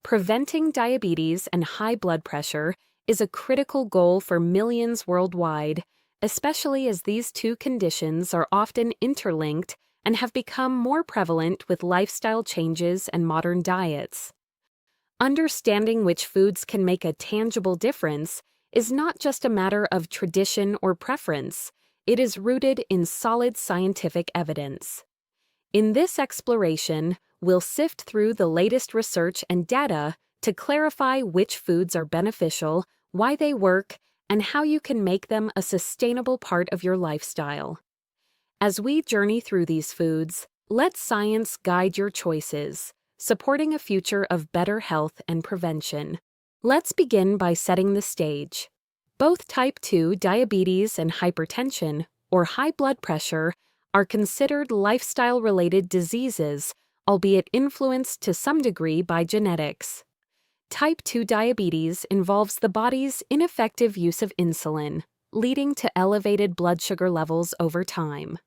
Preventing diabetes and high blood pressure is a critical goal for millions worldwide, especially as these two conditions are often interlinked and have become more prevalent with lifestyle changes and modern diets. Understanding which foods can make a tangible difference is not just a matter of tradition or preference, it is rooted in solid scientific evidence. In this exploration, we'll sift through the latest research and data to clarify which foods are beneficial, why they work, and how you can make them a sustainable part of your lifestyle. As we journey through these foods, let science guide your choices, supporting a future of better health and prevention. Let's begin by setting the stage. Both type 2 diabetes and hypertension, or high blood pressure, are considered lifestyle-related diseases, albeit influenced to some degree by genetics. Type 2 diabetes involves the body's ineffective use of insulin, leading to elevated blood sugar levels over time.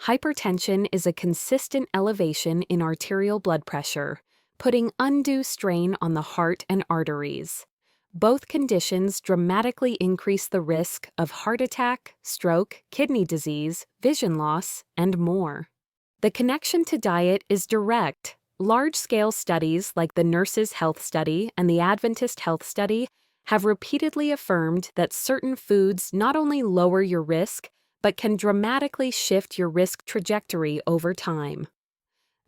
Hypertension is a consistent elevation in arterial blood pressure, putting undue strain on the heart and arteries. Both conditions dramatically increase the risk of heart attack, stroke, kidney disease, vision loss, and more. The connection to diet is direct. Large-scale studies like the Nurses' Health Study and the Adventist Health Study have repeatedly affirmed that certain foods not only lower your risk, but can dramatically shift your risk trajectory over time.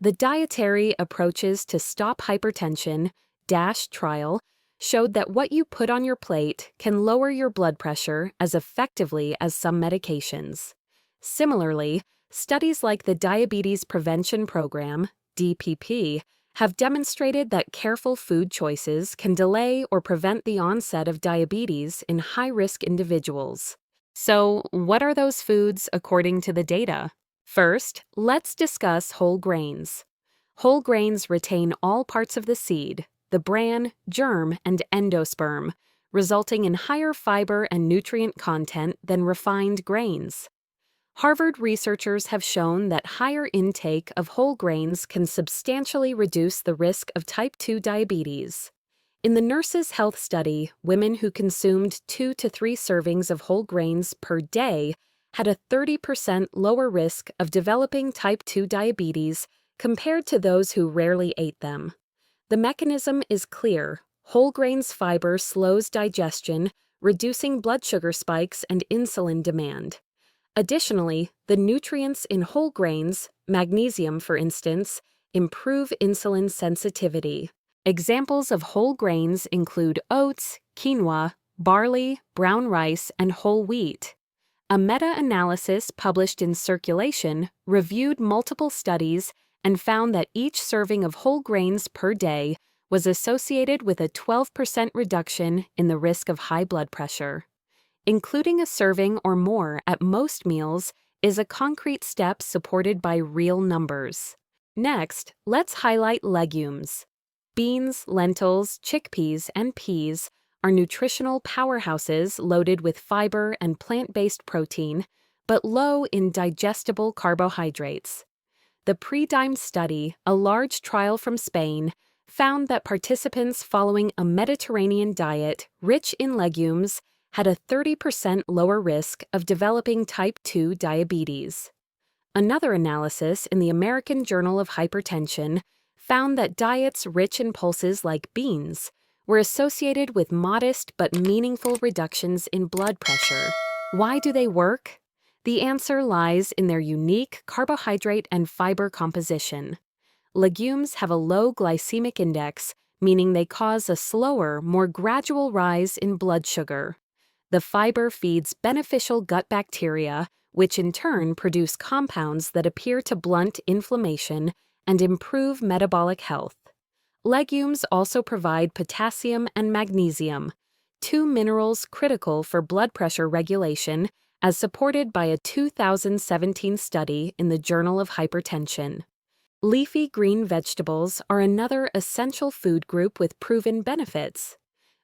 The Dietary Approaches to Stop Hypertension DASH trial showed that what you put on your plate can lower your blood pressure as effectively as some medications. Similarly, studies like the Diabetes Prevention Program, DPP, have demonstrated that careful food choices can delay or prevent the onset of diabetes in high-risk individuals. So, what are those foods according to the data? First, let's discuss whole grains. Whole grains retain all parts of the seed, the bran, germ, and endosperm, resulting in higher fiber and nutrient content than refined grains. Harvard researchers have shown that higher intake of whole grains can substantially reduce the risk of type 2 diabetes. In the Nurses' Health Study, women who consumed 2 to 3 servings of whole grains per day had a 30% lower risk of developing type 2 diabetes compared to those who rarely ate them. The mechanism is clear. Whole grains fiber slows digestion, reducing blood sugar spikes and insulin demand. Additionally, the nutrients in whole grains, magnesium for instance, improve insulin sensitivity. Examples of whole grains include oats, quinoa, barley, brown rice, and whole wheat. A meta-analysis published in Circulation reviewed multiple studies and found that each serving of whole grains per day was associated with a 12% reduction in the risk of high blood pressure. Including a serving or more at most meals is a concrete step supported by real numbers. Next, let's highlight legumes. Beans, lentils, chickpeas, and peas are nutritional powerhouses loaded with fiber and plant-based protein, but low in digestible carbohydrates. The PREDIME study, a large trial from Spain, found that participants following a Mediterranean diet rich in legumes had a 30% lower risk of developing type 2 diabetes. Another analysis in the American Journal of Hypertension found that diets rich in pulses like beans were associated with modest but meaningful reductions in blood pressure. Why do they work? The answer lies in their unique carbohydrate and fiber composition. Legumes have a low glycemic index, meaning they cause a slower, more gradual rise in blood sugar. The fiber feeds beneficial gut bacteria, which in turn produce compounds that appear to blunt inflammation and improve metabolic health. Legumes also provide potassium and magnesium, two minerals critical for blood pressure regulation, as supported by a 2017 study in the Journal of Hypertension. Leafy green vegetables are another essential food group with proven benefits.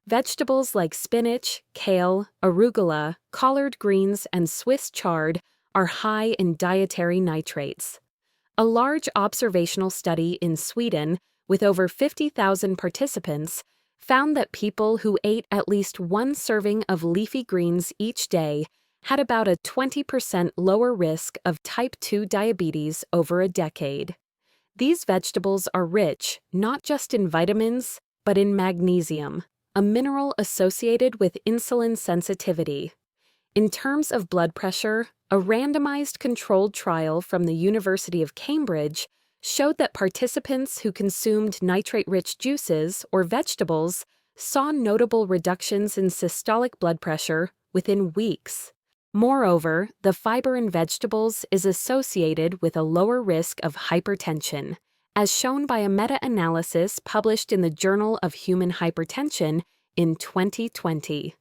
Vegetables like spinach, kale, arugula, collard greens, and Swiss chard are high in dietary nitrates. A large observational study in Sweden with over 50,000 participants, found that people who ate at least one serving of leafy greens each day had about a 20% lower risk of type 2 diabetes over a decade. These vegetables are rich not just in vitamins, but in magnesium, a mineral associated with insulin sensitivity. In terms of blood pressure, a randomized controlled trial from the University of Cambridge showed that participants who consumed nitrate-rich juices or vegetables saw notable reductions in systolic blood pressure within weeks. Moreover, the fiber in vegetables is associated with a lower risk of hypertension, as shown by a meta-analysis published in the Journal of Human Hypertension in 2020.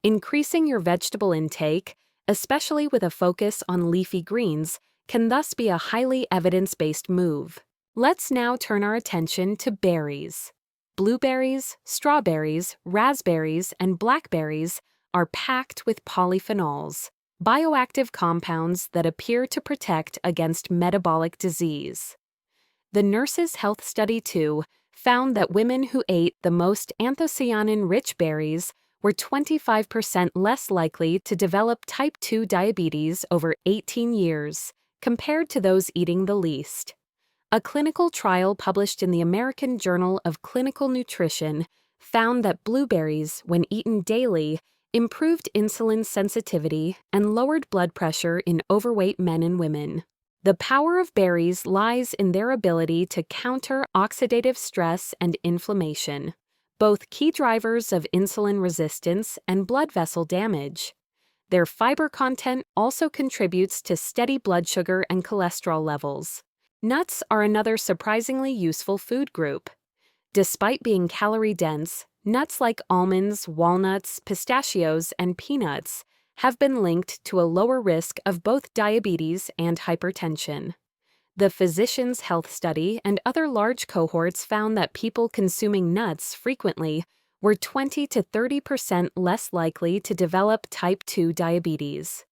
Increasing your vegetable intake, especially with a focus on leafy greens, can thus be a highly evidence-based move. Let's now turn our attention to berries. Blueberries, strawberries, raspberries, and blackberries are packed with polyphenols, bioactive compounds that appear to protect against metabolic disease. The Nurses' Health Study 2 found that women who ate the most anthocyanin-rich berries were 25% less likely to develop type 2 diabetes over 18 years, compared to those eating the least. A clinical trial published in the American Journal of Clinical Nutrition found that blueberries, when eaten daily, improved insulin sensitivity and lowered blood pressure in overweight men and women. The power of berries lies in their ability to counter oxidative stress and inflammation, both key drivers of insulin resistance and blood vessel damage. Their fiber content also contributes to steady blood sugar and cholesterol levels. Nuts are another surprisingly useful food group. Despite being calorie-dense, nuts like almonds, walnuts, pistachios, and peanuts have been linked to a lower risk of both diabetes and hypertension. The Physicians' Health Study and other large cohorts found that people consuming nuts frequently were 20 to 30% less likely to develop type 2 diabetes.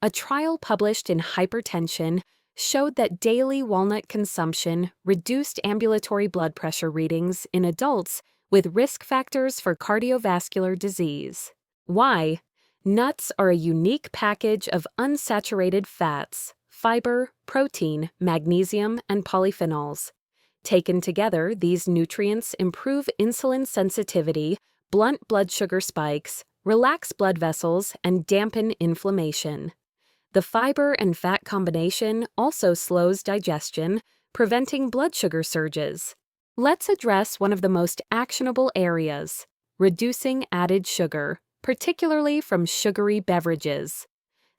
A trial published in Hypertension showed that daily walnut consumption reduced ambulatory blood pressure readings in adults with risk factors for cardiovascular disease. Why? Nuts are a unique package of unsaturated fats, fiber, protein, magnesium, and polyphenols. Taken together, these nutrients improve insulin sensitivity, blunt blood sugar spikes, relax blood vessels, and dampen inflammation. The fiber and fat combination also slows digestion, preventing blood sugar surges. Let's address one of the most actionable areas: reducing added sugar, particularly from sugary beverages.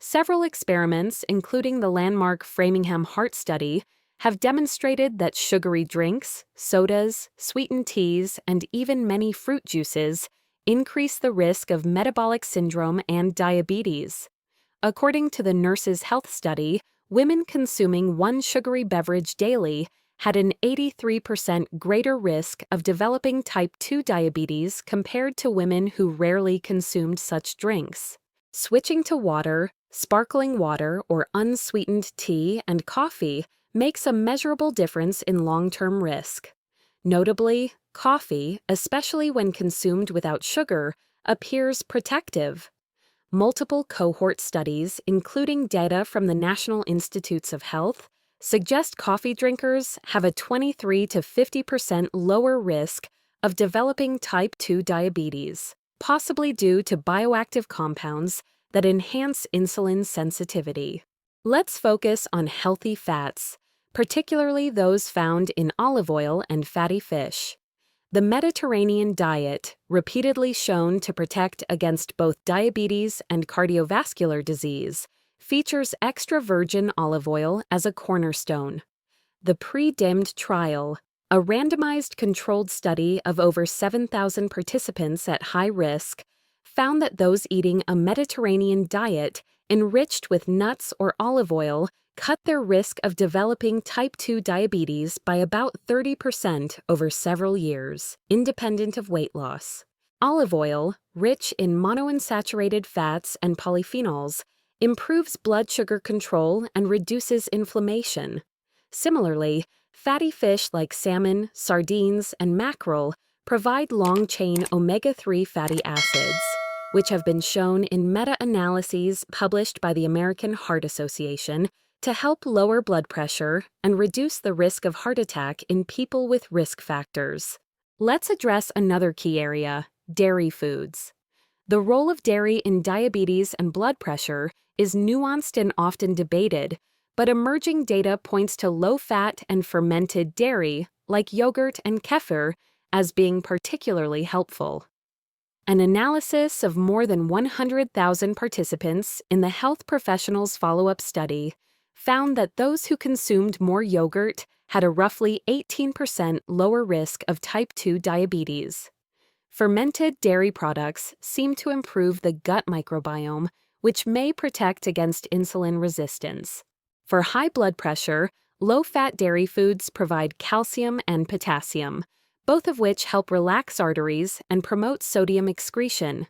Several experiments, including the landmark Framingham Heart Study, have demonstrated that sugary drinks, sodas, sweetened teas, and even many fruit juices increase the risk of metabolic syndrome and diabetes. According to the Nurses' Health Study, women consuming one sugary beverage daily had an 83% greater risk of developing type 2 diabetes compared to women who rarely consumed such drinks. Switching to water, sparkling water, or unsweetened tea and coffee makes a measurable difference in long-term risk. Notably, coffee, especially when consumed without sugar, appears protective. Multiple cohort studies, including data from the National Institutes of Health, suggest coffee drinkers have a 23 to 50% lower risk of developing type 2 diabetes, possibly due to bioactive compounds that enhance insulin sensitivity. Let's focus on healthy fats, particularly those found in olive oil and fatty fish. The Mediterranean diet, repeatedly shown to protect against both diabetes and cardiovascular disease, features extra virgin olive oil as a cornerstone. The PRE-DIMMED trial, a randomized controlled study of over 7,000 participants at high risk, found that those eating a Mediterranean diet enriched with nuts or olive oil cut their risk of developing type 2 diabetes by about 30% over several years, independent of weight loss. Olive oil, rich in monounsaturated fats and polyphenols, improves blood sugar control and reduces inflammation. Similarly, Fatty fish like salmon, sardines, and mackerel provide long-chain omega-3 fatty acids, which have been shown in meta-analyses published by the American Heart Association to help lower blood pressure and reduce the risk of heart attack in people with risk factors. Let's address another key area: dairy foods. The role of dairy in diabetes and blood pressure is nuanced and often debated, but emerging data points to low-fat and fermented dairy, like yogurt and kefir, as being particularly helpful. An analysis of more than 100,000 participants in the Health Professionals Follow-Up Study found that those who consumed more yogurt had a roughly 18% lower risk of type 2 diabetes. Fermented dairy products seem to improve the gut microbiome, which may protect against insulin resistance. For high blood pressure, low-fat dairy foods provide calcium and potassium, both of which help relax arteries and promote sodium excretion.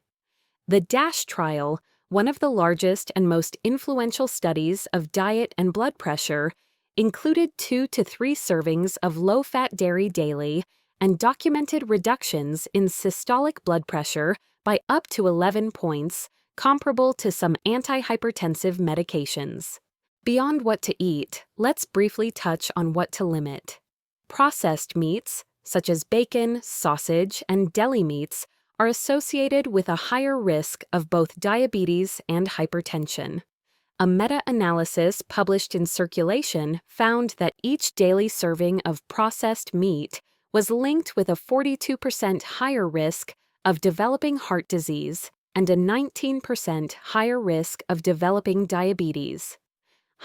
The DASH trial, one of the largest and most influential studies of diet and blood pressure, included 2 to 3 servings of low-fat dairy daily and documented reductions in systolic blood pressure by up to 11 points, comparable to some antihypertensive medications. Beyond what to eat, let's briefly touch on what to limit. Processed meats, such as bacon, sausage, and deli meats, are associated with a higher risk of both diabetes and hypertension. A meta-analysis published in Circulation found that each daily serving of processed meat was linked with a 42% higher risk of developing heart disease and a 19% higher risk of developing diabetes.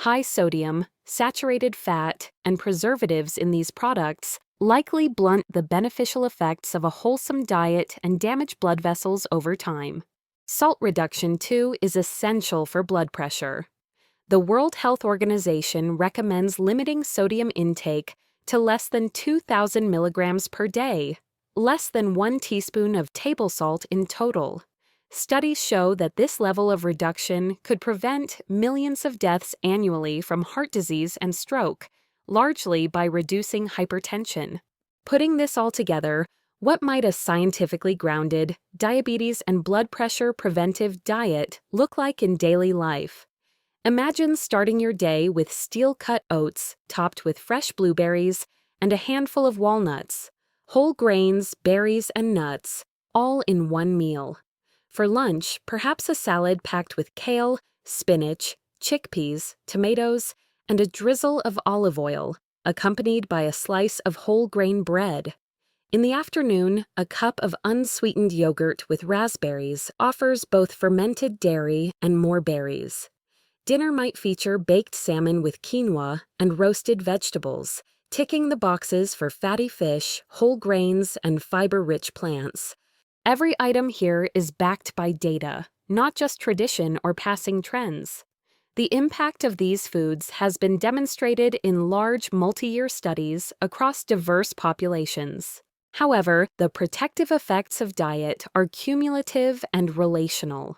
High sodium, saturated fat, and preservatives in these products likely blunt the beneficial effects of a wholesome diet and damage blood vessels over time. Salt reduction, too, is essential for blood pressure. The World Health Organization recommends limiting sodium intake to less than 2,000 milligrams per day, less than 1 teaspoon of table salt in total. Studies show that this level of reduction could prevent millions of deaths annually from heart disease and stroke, largely by reducing hypertension. Putting this all together, what might a scientifically grounded, diabetes and blood pressure preventive diet look like in daily life? Imagine starting your day with steel-cut oats topped with fresh blueberries and a handful of walnuts, whole grains, berries, and nuts, all in one meal. For lunch, perhaps a salad packed with kale, spinach, chickpeas, tomatoes, and a drizzle of olive oil, accompanied by a slice of whole grain bread. In the afternoon, a cup of unsweetened yogurt with raspberries offers both fermented dairy and more berries. Dinner might feature baked salmon with quinoa and roasted vegetables, ticking the boxes for fatty fish, whole grains, and fiber-rich plants. Every item here is backed by data, not just tradition or passing trends. The impact of these foods has been demonstrated in large multi-year studies across diverse populations. However, the protective effects of diet are cumulative and relational.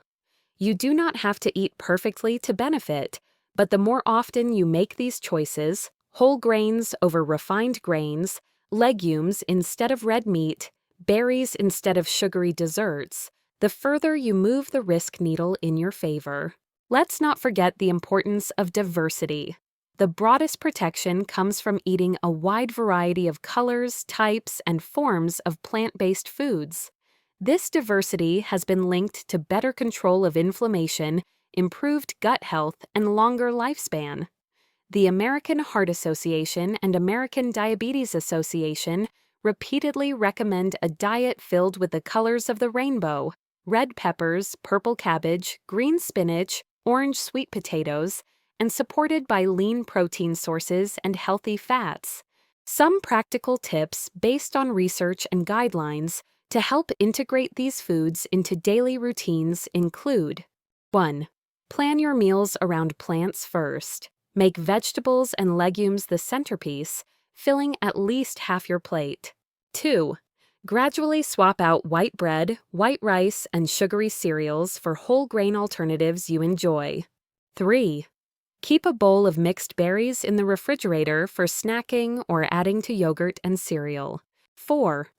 You do not have to eat perfectly to benefit, but the more often you make these choices, whole grains over refined grains, legumes instead of red meat, berries instead of sugary desserts, the further you move the risk needle in your favor. Let's not forget the importance of diversity. The broadest protection comes from eating a wide variety of colors, types, and forms of plant-based foods. This diversity has been linked to better control of inflammation, improved gut health, and longer lifespan. The American Heart Association and American Diabetes Association repeatedly recommend a diet filled with the colors of the rainbow: red peppers, purple cabbage, green spinach, orange sweet potatoes, and supported by lean protein sources and healthy fats. Some practical tips based on research and guidelines to help integrate these foods into daily routines include: 1. Plan your meals around plants first. Make vegetables and legumes the centerpiece, filling at least half your plate. 2. Gradually swap out white bread, white rice, and sugary cereals for whole grain alternatives you enjoy. 3. Keep a bowl of mixed berries in the refrigerator for snacking or adding to yogurt and cereal. 4.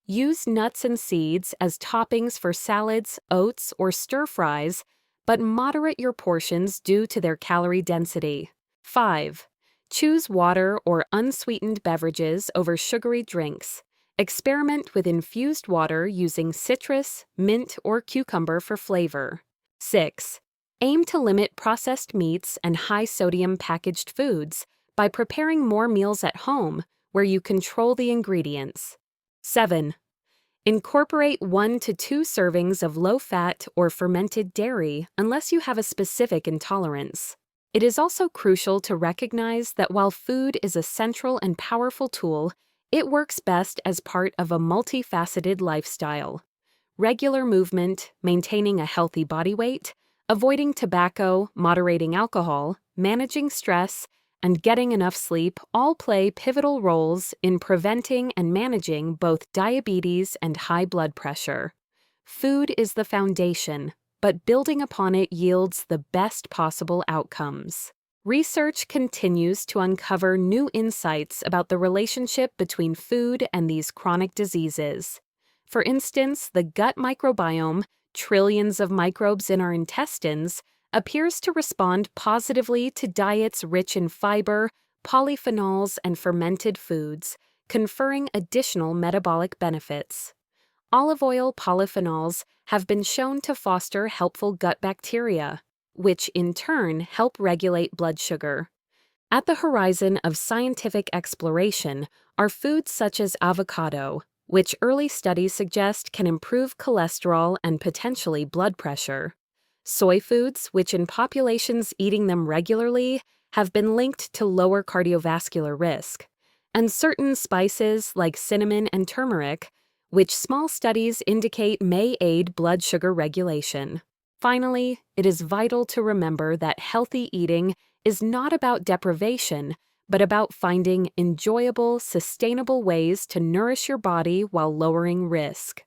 Use nuts and seeds as toppings for salads, oats, or stir-fries, but moderate your portions due to their calorie density. 5. Choose water or unsweetened beverages over sugary drinks. Experiment with infused water using citrus, mint, or cucumber for flavor. 6. Aim to limit processed meats and high-sodium packaged foods by preparing more meals at home where you control the ingredients. 7. Incorporate 1 to 2 servings of low-fat or fermented dairy unless you have a specific intolerance. It is also crucial to recognize that while food is a central and powerful tool, it works best as part of a multifaceted lifestyle. Regular movement, maintaining a healthy body weight, avoiding tobacco, moderating alcohol, managing stress, and getting enough sleep all play pivotal roles in preventing and managing both diabetes and high blood pressure. Food is the foundation, but building upon it yields the best possible outcomes. Research continues to uncover new insights about the relationship between food and these chronic diseases. For instance, the gut microbiome, trillions of microbes in our intestines, appears to respond positively to diets rich in fiber, polyphenols, and fermented foods, conferring additional metabolic benefits. Olive oil polyphenols have been shown to foster helpful gut bacteria, which in turn help regulate blood sugar. At the horizon of scientific exploration are foods such as avocado, which early studies suggest can improve cholesterol and potentially blood pressure. Soy foods, which in populations eating them regularly, have been linked to lower cardiovascular risk. And certain spices like cinnamon and turmeric, which small studies indicate may aid blood sugar regulation. Finally, it is vital to remember that healthy eating is not about deprivation, but about finding enjoyable, sustainable ways to nourish your body while lowering risk.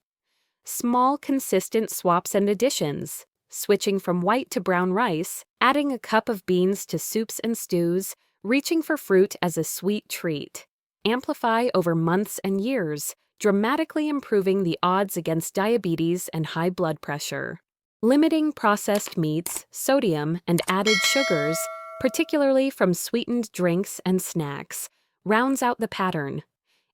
Small, consistent swaps and additions, switching from white to brown rice, adding a cup of beans to soups and stews, reaching for fruit as a sweet treat, amplify over months and years, dramatically improving the odds against diabetes and high blood pressure. Limiting processed meats, sodium, and added sugars, particularly from sweetened drinks and snacks, rounds out the pattern.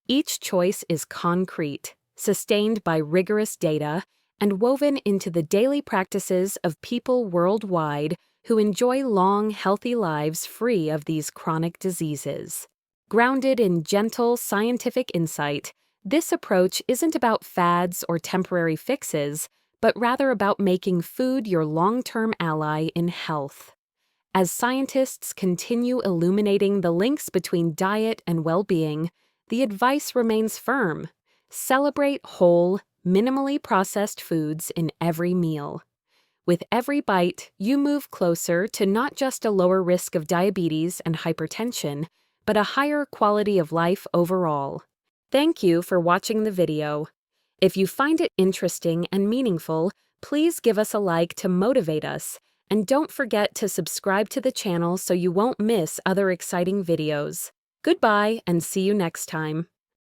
Each choice is concrete, sustained by rigorous data, and woven into the daily practices of people worldwide who enjoy long, healthy lives free of these chronic diseases. Grounded in gentle, scientific insight, this approach isn't about fads or temporary fixes, but rather about making food your long-term ally in health. As scientists continue illuminating the links between diet and well-being, the advice remains firm. Celebrate whole, minimally processed foods in every meal. With every bite, you move closer to not just a lower risk of diabetes and hypertension, but a higher quality of life overall. Thank you for watching the video. If you find it interesting and meaningful, please give us a like to motivate us, and don't forget to subscribe to the channel so you won't miss other exciting videos. Goodbye and see you next time.